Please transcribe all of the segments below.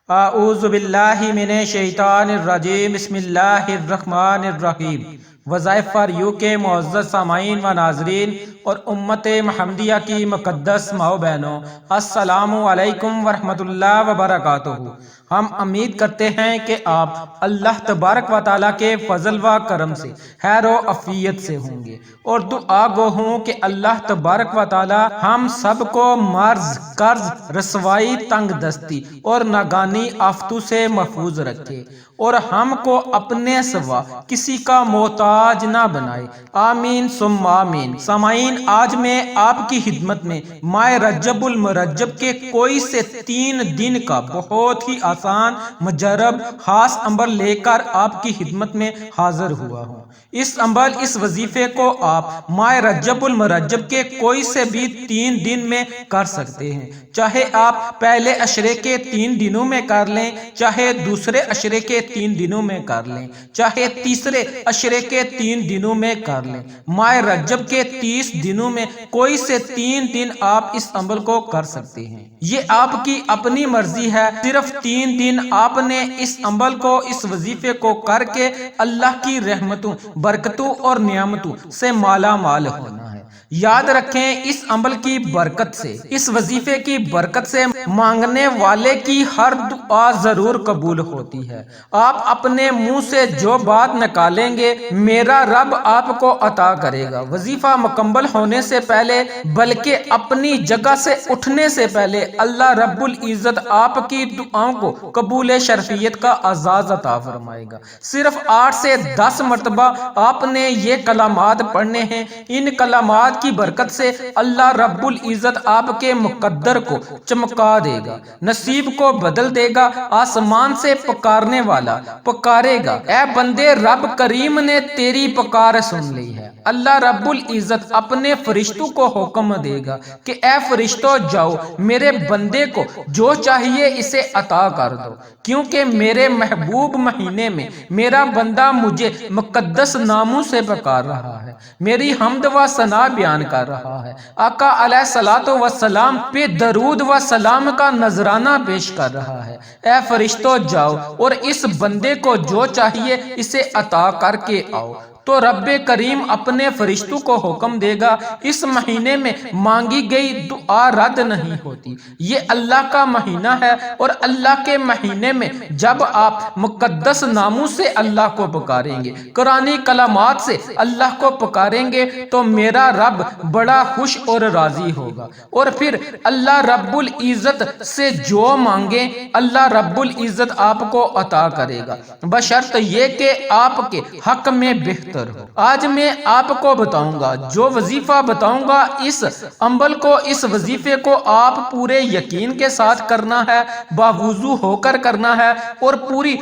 اعوذ باللہ من الشیطان الرجیم بسم اللہ الرحمن الرحیم۔ وظائف فار یو کے معزز سامعین و ناظرین اور امت محمدیہ کی مقدس ماؤ بہنوں، السلام علیکم ورحمۃ اللہ وبرکاتہ۔ ہم امید کرتے ہیں کہ آپ اللہ تبارک و تعالیٰ کے فضل و کرم سے خیر و عافیت سے ہوں گے، اور دعا گو ہوں کہ اللہ تبارک و تعالیٰ ہم سب کو مرض، قرض، رسوائی، تنگ دستی اور ناگانی آفتوں سے محفوظ رکھے اور ہم کو اپنے سوا کسی کا محتاج نہ بنائے، آمین ثم آمین۔ سامعین، آج میں آپ کی خدمت میں ماہ رجب المرجب کے کوئی سے 3 دن کا بہت ہی آسان مجرب خاص عمل لے کر آپ کی خدمت میں حاضر ہوا ہوں۔ اس وظیفے کو آپ ماہ رجب المرجب کے کوئی سے بھی 3 دن میں کر سکتے ہیں، چاہے آپ پہلے عشرے کے 3 دنوں میں کر لیں، چاہے دوسرے عشرے کے 3 دنوں میں کر لیں، چاہے تیسرے عشرے کے 3 دنوں میں کر لیں۔ ماہ رجب کے 30 دنوں میں کوئی سے 3 دن آپ اس عمل کو کر سکتے ہیں، یہ آپ کی اپنی مرضی ہے۔ صرف 3 دن آپ نے اس عمل کو، اس وظیفے کو کر کے اللہ کی رحمتوں، برکتوں اور نعمتوں سے مالا مال ہونا ہے۔ یاد رکھیں، اس عمل کی برکت سے، اس وظیفے کی برکت سے مانگنے والے کی ہر دعا ضرور قبول ہوتی ہے۔ آپ اپنے منہ سے جو بات نکالیں گے، میرا رب آپ کو عطا کرے گا۔ وظیفہ مکمل ہونے سے پہلے، بلکہ اپنی جگہ سے اٹھنے سے پہلے، اللہ رب العزت آپ کی دعاؤں کو قبول شرفیت کا اعزاز عطا فرمائے گا۔ صرف 8 سے 10 مرتبہ آپ نے یہ کلمات پڑھنے ہیں۔ ان کلمات کی برکت سے اللہ رب العزت آپ کے مقدر کو چمکا دے گا، نصیب کو بدل دے گا۔ آسمان سے پکارنے والا پکارے گا، اے بندے، رب کریم نے تیری پکار سن لی ہے۔ اللہ رب العزت اپنے فرشتوں کو حکم دے گا کہ اے فرشتوں، جاؤ میرے بندے کو جو چاہیے اسے عطا کر دو، کیونکہ میرے محبوب مہینے میں میرا بندہ مجھے مقدس ناموں سے پکار رہا ہے، میری حمد و ثنا بیان کر رہا ہے، آقا علیہ الصلوۃ والسلام پہ درود و سلام کا نذرانہ پیش کر رہا ہے۔ اے فرشتوں، جاؤ اور اس بندے کو جو چاہیے اسے عطا کر کے آؤ۔ تو رب کریم اپنے فرشتوں کو حکم دے گا، اس مہینے میں مانگی گئی دعا رد نہیں ہوتی۔ یہ اللہ کا مہینہ ہے، اور اللہ کے مہینے میں جب آپ مقدس ناموں سے اللہ کو پکاریں گے، قرآنی کلمات سے اللہ کو پکاریں گے، تو میرا رب بڑا خوش اور راضی ہوگا، اور پھر اللہ رب العزت سے جو مانگیں اللہ رب العزت آپ کو عطا کرے گا، بشرط یہ کہ آپ کے حق میں بہتر ہو۔ آج میں آپ کو بتاؤں گا، جو وظیفہ بتاؤں گا، اس عمل کو، اس وظیفے کو آپ پورے یقین کے ساتھ کرنا ہے، باوضو ہو کر کرنا ہے، اور پوری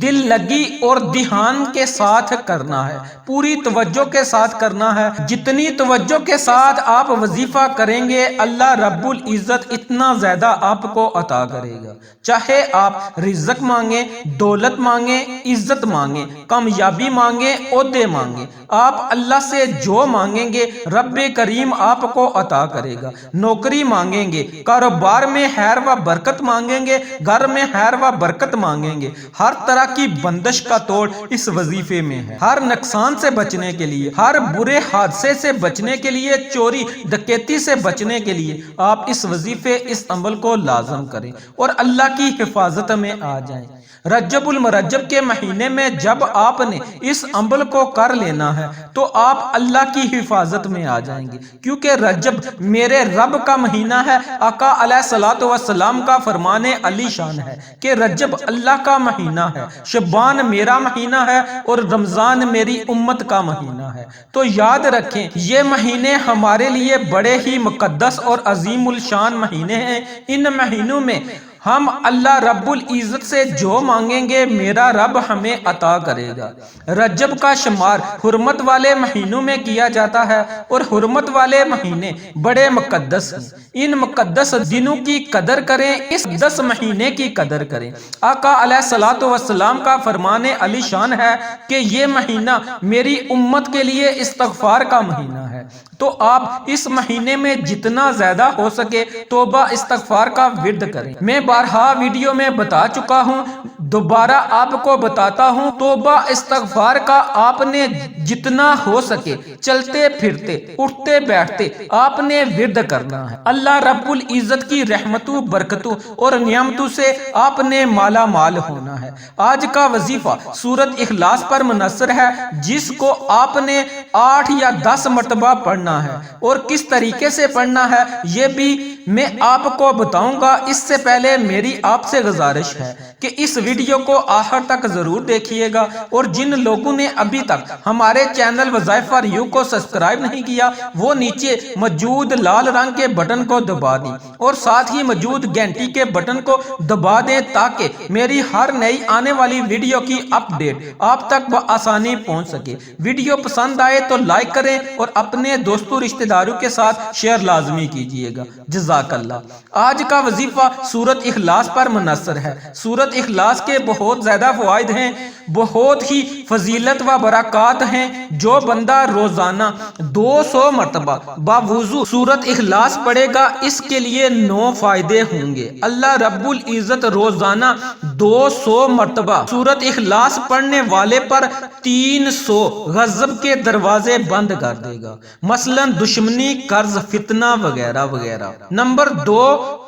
دل لگی اور دھیان کے ساتھ کرنا ہے، پوری توجہ کے ساتھ کرنا ہے۔ جتنی توجہ کے ساتھ آپ وظیفہ کریں گے، اللہ رب العزت اتنا زیادہ آپ کو عطا کرے گا۔ چاہے آپ رزق مانگیں، دولت مانگیں، عزت مانگیں، کامیابی مانگیں، عہدے مانگیں، آپ اللہ سے جو مانگیں گے رب کریم آپ کو عطا کرے گا۔ نوکری مانگیں گے، کاروبار میں خیر و برکت مانگیں گے، گھر میں خیر و برکت مانگیں گے، ہر طرح کی بندش کا توڑ اس وظیفے میں ہے۔ ہر نقصان سے بچنے کے لیے، ہر برے حادثے سے بچنے کے لیے، چوری ڈکیتی سے بچنے کے لیے آپ اس وظیفے، اس عمل کو لازم کریں اور اللہ کی حفاظت میں آ جائیں۔ رجب المرجب کے مہینے میں جب آپ نے اس عمل کو کر لینا ہے تو آپ اللہ کی حفاظت میں آ جائیں گے، کیونکہ رجب میرے رب کا مہینہ ہے۔ آقا علیہ الصلوۃ والسلام کا فرمان علی شان ہے کہ رجب اللہ کا مہینہ ہے، شعبان میرا مہینہ ہے، اور رمضان میری امت کا مہینہ ہے۔ تو یاد رکھیں، یہ مہینے ہمارے لیے بڑے ہی مقدس اور عظیم الشان مہینے ہیں۔ ان مہینوں میں ہم اللہ رب العزت سے جو مانگیں گے، میرا رب ہمیں عطا کرے گا۔ رجب کا شمار حرمت والے مہینوں میں کیا جاتا ہے، اور حرمت والے مہینے بڑے مقدس ہیں۔ ان مقدس دنوں کی قدر کریں، اس 10 مہینے کی قدر کریں۔ آقا علیہ الصلوۃ والسلام کا فرمان علی شان ہے کہ یہ مہینہ میری امت کے لیے استغفار کا مہینہ ہے۔ تو آپ اس مہینے میں جتنا زیادہ ہو سکے توبہ استغفار کا ورد کریں۔ میں بارہا ویڈیو میں بتا چکا ہوں، دوبارہ آپ کو بتاتا ہوں، توبہ استغفار کا آپ نے جتنا ہو سکے چلتے پھرتے اٹھتے بیٹھتے آپ نے ورد کرنا ہے۔ اللہ رب العزت کی رحمتوں برکتوں اور نعمتوں سے آپ نے مالا مال ہونا ہے۔ آج کا وظیفہ سورۃ اخلاص پر منحصر ہے، جس کو آپ نے 8 یا 10 مرتبہ پڑھنا ہے، اور کس طریقے سے پڑھنا ہے یہ بھی میں آپ کو بتاؤں گا۔ اس سے پہلے میری آپ سے گزارش ہے کہ اس ویڈیو کو آخر تک ضرور دیکھیے گا، اور جن لوگوں نے ابھی تک ہمارے چینل وظائف فار یو کو سبسکرائب نہیں کیا وہ نیچے موجود لال رنگ کے بٹن کو دبا دیں، اور ساتھ ہی موجود گھنٹی کے بٹن کو دبا دیں تاکہ میری ہر نئی آنے والی ویڈیو کی اپ ڈیٹ آپ تک بآسانی پہنچ سکے۔ ویڈیو پسند آئے تو لائک کریں اور اپنے دوستوں رشتہ داروں کے ساتھ شیئر لازمی کیجیے گا، جزاک اللہ۔ آج کا وظیفہ سورۃ اخلاص پر منحصر ہے۔ سورۃ اخلاص کے بہت زیادہ فوائد ہیں، بہت ہی فضیلت و برکات ہیں۔ جو بندہ روزانہ 200 مرتبہ باوضو سورۃ اخلاص پڑھے گا اس کے لیے 9 فائدے ہوں گے۔ اللہ رب العزت روزانہ 200 مرتبہ سورۃ اخلاص پڑھنے والے پر 300 غضب کے دروازے بند کر دے گا، مثلا دشمنی، قرض، فتنہ وغیرہ وغیرہ۔ نمبر 2،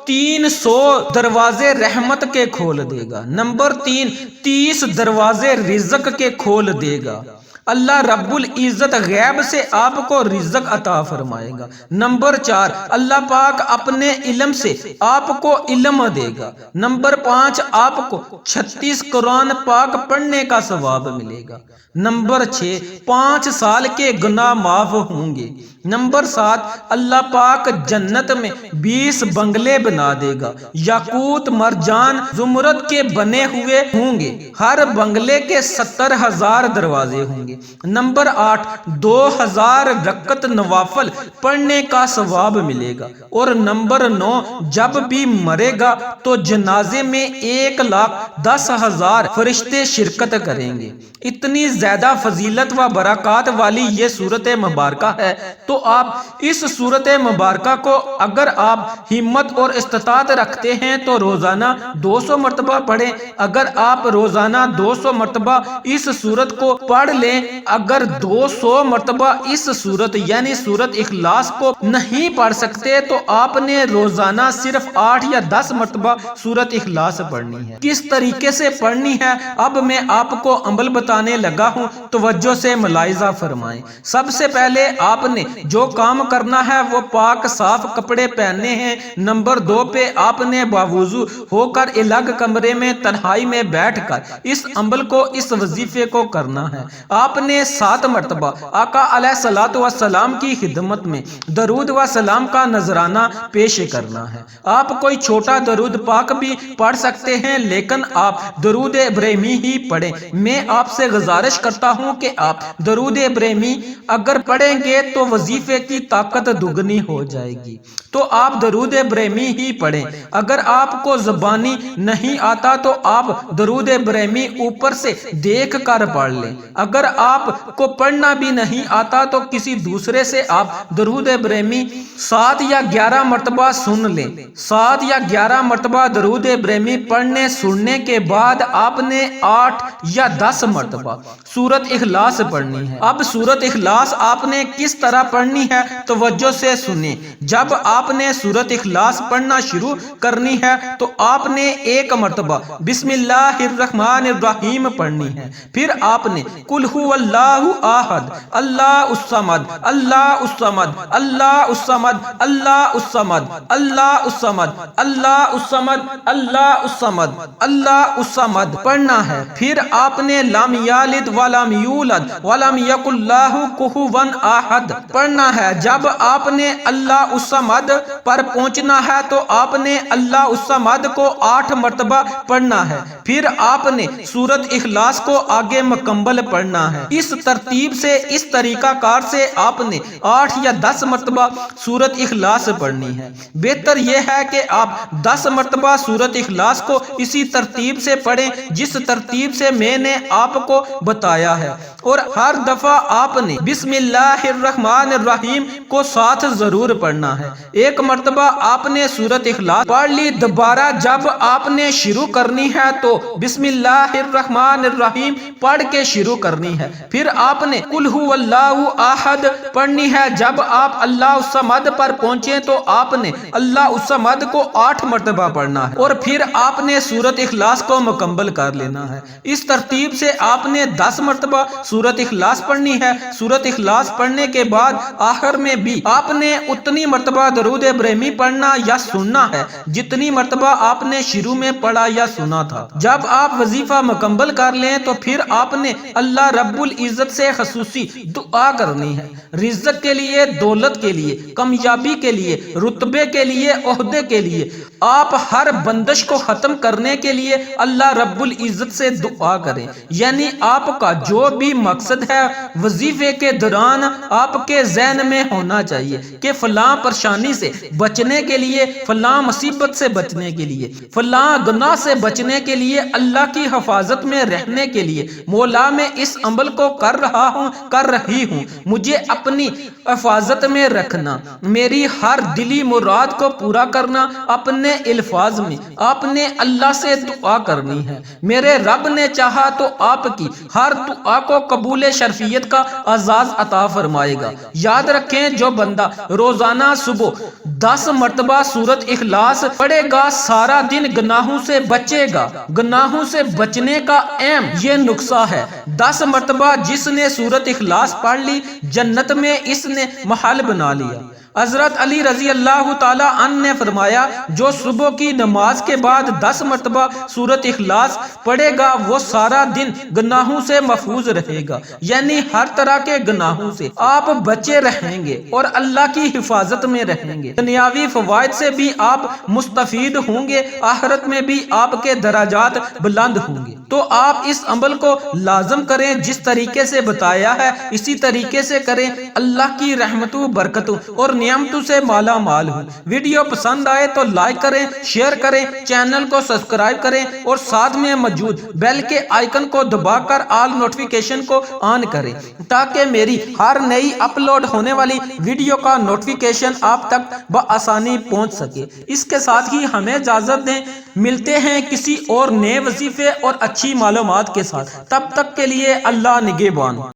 300 دروازے رحمت کے کھول دے گا۔ نمبر 3، 30 دروازے رزق کے کھول دے گا۔ اللہ رب العزت غیب سے آپ کو رزق عطا فرمائے گا۔ نمبر 4، اللہ پاک اپنے علم سے آپ کو علم دے گا۔ نمبر 5، آپ کو 36 قرآن پاک پڑھنے کا ثواب ملے گا۔ نمبر 6، 5 سال کے گناہ معاف ہوں گے۔ نمبر 7، اللہ پاک جنت میں 20 بنگلے بنا دے گا، یاقوت، مرجان، زمرد کے بنے ہوئے ہوں گے۔ ہر بنگلے کے 70,000 دروازے ہوں گے۔ نمبر 8، 2000 رکعت نوافل پڑھنے کا ثواب ملے گا۔ اور نمبر 9، جب بھی مرے گا تو جنازے میں 1,10,000 فرشتے شرکت کریں گے۔ اتنی زیادہ فضیلت و برکات والی یہ سورت مبارکہ ہے، تو آپ اس سورت مبارکہ کو اگر آپ ہمت اور استطاعت رکھتے ہیں تو روزانہ 200 مرتبہ پڑھیں۔ اگر آپ روزانہ 200 مرتبہ اس سورت کو پڑھ لیں، اگر 200 مرتبہ اس سورت یعنی سورت اخلاص کو نہیں پڑھ سکتے تو آپ نے روزانہ صرف 8 یا 10 مرتبہ سورت اخلاص پڑھنی ہے۔ کس طریقے سے پڑھنی ہے اب میں آپ کو عمل بتانے لگا ہوں، توجہ سے ملاحظہ فرمائیں۔ سب سے پہلے آپ نے جو کام کرنا ہے وہ پاک صاف کپڑے پہننے ہیں۔ نمبر 2 پہ آپ نے باوضو ہو کر الگ کمرے میں تنہائی میں بیٹھ کر اس عمل کو، اس وظیفے کو کرنا ہے۔ آپ نے 7 مرتبہ آقا علیہ الصلوۃ والسلام کی خدمت میں درود و سلام کا نذرانہ پیش کرنا ہے۔ آپ کوئی چھوٹا درود پاک بھی پڑھ سکتے ہیں، لیکن آپ درود ابراہیمی ہی پڑھیں۔ میں آپ سے گزارش کرتا ہوں کہ آپ درود ابراہیمی اگر پڑھیں گے تو وظیفے کی طاقت دگنی ہو جائے گی، تو آپ درود ابراہیمی ہی پڑھیں۔ اگر آپ کو زبانی نہیں آتا تو آپ درود ابراہیمی اوپر سے دیکھ کر پڑھ لیں۔ اگر آپ کو پڑھنا بھی نہیں آتا تو کسی دوسرے سے آپ درود ابراہیمی 7 یا 11 مرتبہ سن لیں۔ 7 یا 11 مرتبہ درود ابراہیمی پڑھنے سننے کے بعد آپ نے 8 یا 10 مرتبہ سورت اخلاص پڑھنی ہے۔ اب سورت اخلاص آپ نے کس طرح پڑھنی ہے توجہ سے سنیں۔ جب آپ نے سورت اخلاص پڑھنا شروع کرنی ہے تو آپ نے 1 مرتبہ بسم اللہ الرحمن الرحیم پڑھنی ہے۔ پھر آپ نے قل هو اللہ احد اللہ الصمد اللہ الصمد اللہ الصمد اللہ الصمد اللہ الصمد اللہ الصمد اللہ الصمد اللہ الصمد پڑھنا ہے۔ پھر آپ نے لم یلد ولم یولد ولم یکن لہ کفوا احد پڑھنا ہے۔ جب آپ نے اللہ الصمد پر پہنچنا ہے تو آپ نے اللہ الصمد کو 8 مرتبہ پڑھنا ہے۔ پھر آپ نے سورت اخلاص کو آگے مکمل پڑھنا ہے۔ اس ترتیب سے، اس طریقہ کار سے آپ نے 8 یا 10 مرتبہ سورت اخلاص پڑھنی ہے۔ بہتر یہ ہے کہ آپ 10 مرتبہ سورت اخلاص کو اسی ترتیب سے پڑھیں جس ترتیب سے میں نے آپ کو بتایا ہے۔ اور ہر دفعہ آپ نے بسم اللہ الرحمن الرحیم کو ساتھ ضرور پڑھنا ہے۔ ایک مرتبہ آپ نے سورۃ اخلاص پڑھ لی، دوبارہ جب آپ نے شروع کرنی ہے تو بسم اللہ الرحمن الرحیم پڑھ کے شروع کرنی ہے۔ پھر آپ نے قل ھو اللہ احد پڑھنی ہے۔ جب آپ اللہ الصمد پر پہنچے تو آپ نے اللہ الصمد کو 8 مرتبہ پڑھنا ہے، اور پھر آپ نے سورۃ اخلاص کو مکمل کر لینا ہے۔ اس ترتیب سے آپ نے 10 مرتبہ سورۃ اخلاص پڑھنی ہے۔ سورۃ اخلاص پڑھنے کے بعد آخر میں بھی آپ نے اتنی مرتبہ درود ابراہیمی پڑھنا یا سننا ہے جتنی مرتبہ آپ نے شروع میں پڑھا یا سنا تھا۔ جب آپ وظیفہ مکمل کر لیں تو پھر آپ نے اللہ رب العزت سے خصوصی دعا کرنی ہے، رزق کے لیے، دولت کے لیے، کامیابی کے لیے، رتبے کے لیے، عہدے کے لیے۔ آپ ہر بندش کو ختم کرنے کے لیے اللہ رب العزت سے دعا کریں، یعنی آپ کا جو بھی مقصد ہے وظیفے کے دوران آپ کے ذہن میں ہونا چاہیے کہ فلاں پریشانی سے بچنے کے لیے، فلاں مصیبت سے بچنے کے لیے، فلاں گناہ سے بچنے کے لیے، اللہ کی حفاظت میں رہنے کے لیے مولا میں اس عمل کو کر رہا ہوں، کر رہی ہوں، مجھے اپنی حفاظت میں رکھنا، میری ہر دلی مراد کو پورا کرنا۔ اپنے الفاظ میں آپ نے اللہ سے دعا کرنی ہے، میرے رب نے چاہا تو آپ کی ہر دعا کو قبول شرفیت کا اعزاز عطا فرمائے گا۔ یاد رکھیں، جو بندہ روزانہ صبح 10 مرتبہ سورۃ اخلاص پڑھے گا سارا دن گناہوں سے بچے گا۔ گناہوں سے بچنے کا اہم یہ نقصہ ہے۔ 10 مرتبہ جس نے سورۃ اخلاص پڑھ لی جنت میں اس نے محل بنا لیا۔ حضرت علی رضی اللہ تعالی عنہ نے فرمایا، جو صبح کی نماز کے بعد 10 مرتبہ سورۃ اخلاص پڑھے گا وہ سارا دن گناہوں سے محفوظ رہے گا، یعنی ہر طرح کے گناہوں سے آپ بچے رہیں گے اور اللہ کی حفاظت میں رہیں گے۔ دنیاوی فوائد سے بھی آپ مستفید ہوں گے، آخرت میں بھی آپ کے درجات بلند ہوں گے۔ تو آپ اس عمل کو لازم کریں، جس طریقے سے بتایا ہے اسی طریقے سے کریں، اللہ کی رحمتوں، برکتوں اور نعمتوں سے مالا مال ہوں۔ ویڈیو پسند آئے تو لائک کریں، شیئر کریں، چینل کو سبسکرائب کریں اور ساتھ میں موجود بیل کے آئیکن کو دبا کر آل نوٹیفیکیشن کو آن کریں تاکہ میری ہر نئی اپلوڈ ہونے والی ویڈیو کا نوٹیفیکیشن آپ تک بآسانی پہنچ سکے۔ اس کے ساتھ ہی ہمیں اجازت دیں، ملتے ہیں کسی اور نئے وظیفے اور اچھی معلومات کے ساتھ۔ تب تک کے لیے اللہ نگہبان۔